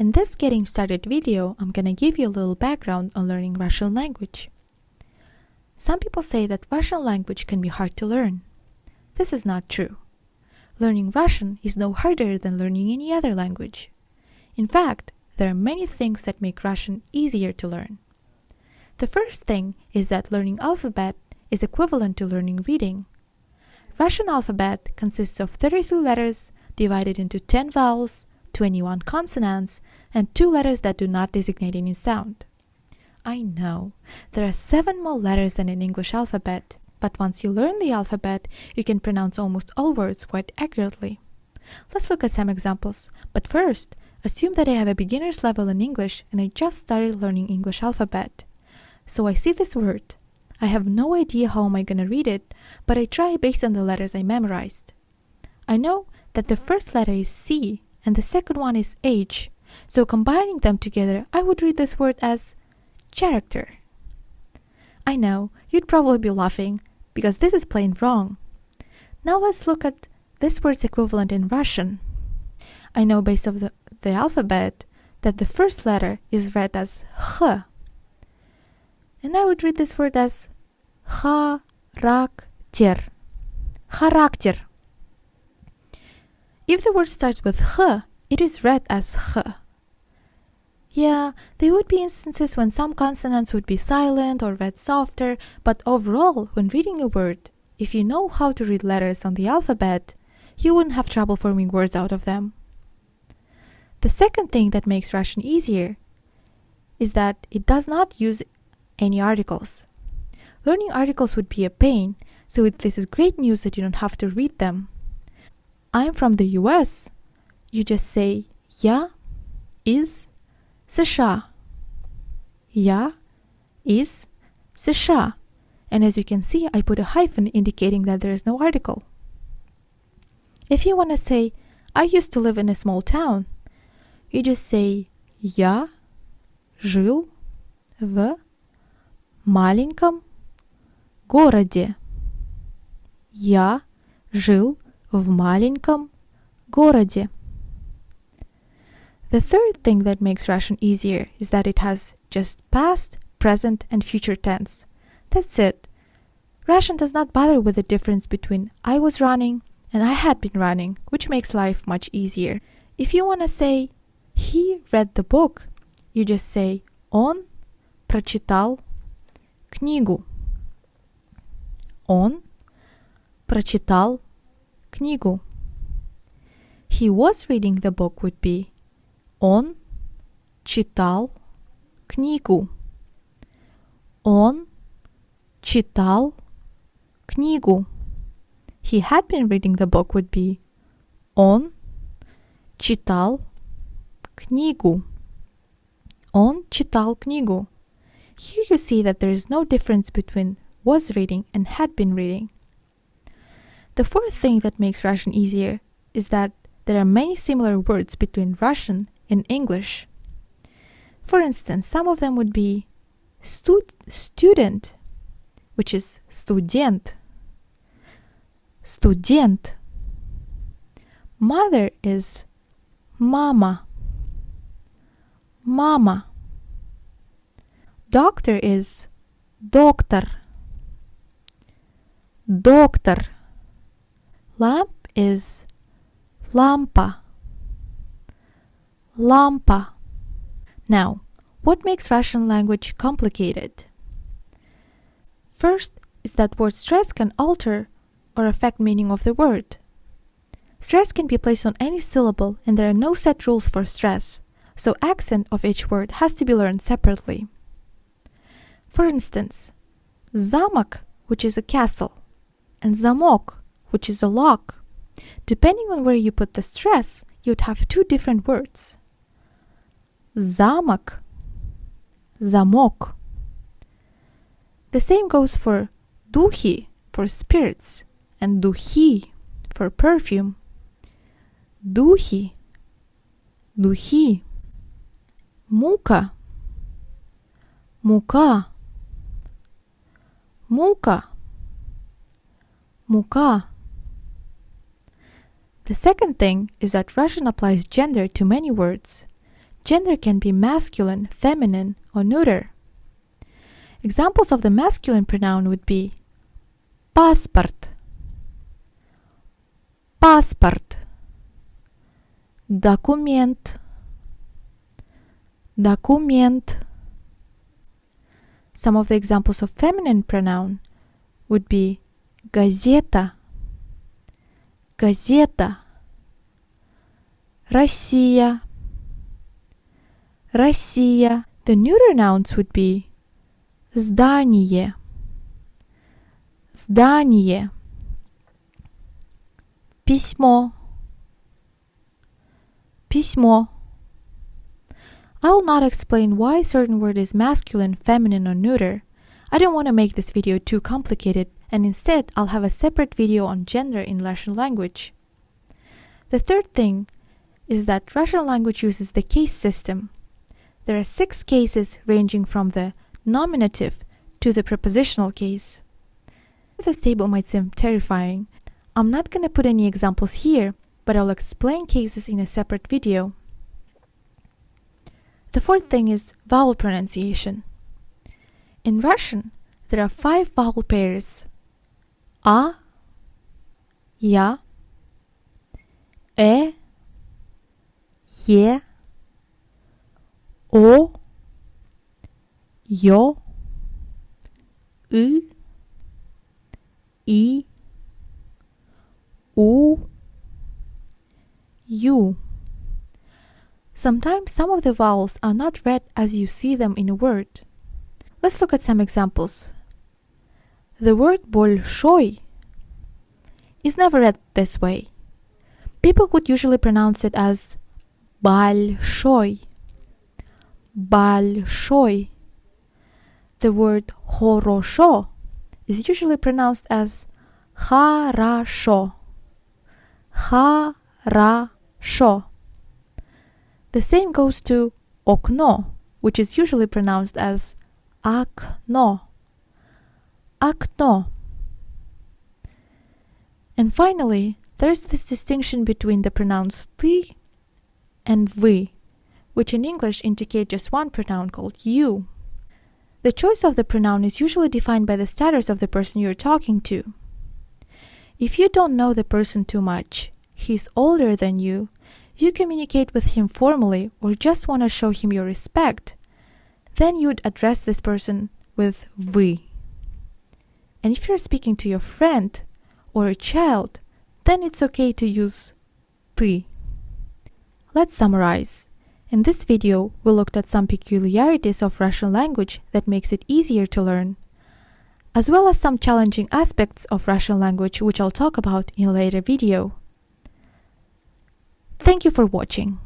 In this getting started video, I'm gonna give you a little background on learning Russian language. Some people say that Russian language can be hard to learn. This is not true. Learning Russian is no harder than learning any other language. In fact, there are many things that make Russian easier to learn. The first thing is that learning alphabet is equivalent to learning reading. Russian alphabet consists of 33 letters divided into 10 vowels, 21 consonants, and 2 letters that do not designate any sound. I know, there are 7 more letters than in English alphabet, but once you learn the alphabet, you can pronounce almost all words quite accurately. Let's look at some examples, but first, assume that I have a beginner's level in English and I just started learning English alphabet. So I see this word. I have no idea how am I gonna read it, but I try based on the letters I memorized. I know that the first letter is C and the second one is H, so combining them together, I would read this word as character. I know, you'd probably be laughing, because this is plain wrong. Now let's look at this word's equivalent in Russian. I know based on the alphabet that the first letter is read as H, and I would read this word as характер. Характер. If the word starts with H, it is read as H. Yeah, there would be instances when some consonants would be silent or read softer, but overall, when reading a word, if you know how to read letters on the alphabet, you wouldn't have trouble forming words out of them. The second thing that makes Russian easier is that it does not use any articles. Learning articles would be a pain, so this is great news that you don't have to read them. I'm from the US. You just say Я из США. Я из США. And as you can see, I put a hyphen indicating that there is no article. If you want to say, I used to live in a small town, you just say Я жил в маленьком городе. Я жил в маленьком городе. The third thing that makes Russian easier is that it has just past, present, and future tense. That's it. Russian does not bother with the difference between I was running and I had been running, which makes life much easier. If you want to say he read the book, you just say Он прочитал книгу. Он прочитал книгу. He was reading the book would be Он читал книгу. Он читал книгу. He had been reading the book would be Он читал книгу. Он читал книгу. Here you see that there is no difference between was reading and had been reading. The fourth thing that makes Russian easier is that there are many similar words between Russian and English. For instance, some of them would be student, which is студент. Студент. Mother is mama. Mama. Doctor is доктор. Доктор. Lamp is лампа. Lampa. Now, what makes Russian language complicated? First is that word stress can alter or affect meaning of the word. Stress can be placed on any syllable and there are no set rules for stress, so accent of each word has to be learned separately. For instance, замок, which is a castle, and замок, which is a lock. Depending on where you put the stress, you'd have 2 different words. Замок, замок. The same goes for духи, for spirits, and духи, for perfume. Духи, духи. Мука, мука. Мука, мука. The second thing is that Russian applies gender to many words. Gender can be masculine, feminine, or neuter. Examples of the masculine pronoun would be паспорт, паспорт, документ, документ. Some of the examples of feminine pronoun would be газета, газета, Россия, Россия. The neuter nouns would be здание, здание, письмо, письмо. I will not explain why a certain word is masculine, feminine, or neuter. I don't want to make this video too complicated, and instead I'll have a separate video on gender in Russian language. The third thing is that Russian language uses the case system. There are 6 cases ranging from the nominative to the prepositional case. This table might seem terrifying. I'm not going to put any examples here, but I'll explain cases in a separate video. The fourth thing is vowel pronunciation. In Russian, there are 5 vowel pairs: a, ya, e, ye, o, yo, I, u, you. Sometimes some of the vowels are not read as you see them in a word. Let's look at some examples. The word большой is never read this way. People would usually pronounce it as большой, большой. The word хорошо is usually pronounced as хорошо, хорошо. The same goes to окно, which is usually pronounced as окно, окно. And finally, there's this distinction between the pronouns ты and вы, which in English indicate just one pronoun called you. The choice of the pronoun is usually defined by the status of the person you're talking to. If you don't know the person too much, he's older than you communicate with him formally or just want to show him your respect, then you'd address this person with вы. And if you're speaking to your friend or a child, then it's okay to use ты. Let's summarize. In this video, we looked at some peculiarities of Russian language that makes it easier to learn, as well as some challenging aspects of Russian language which I'll talk about in a later video. Thank you for watching.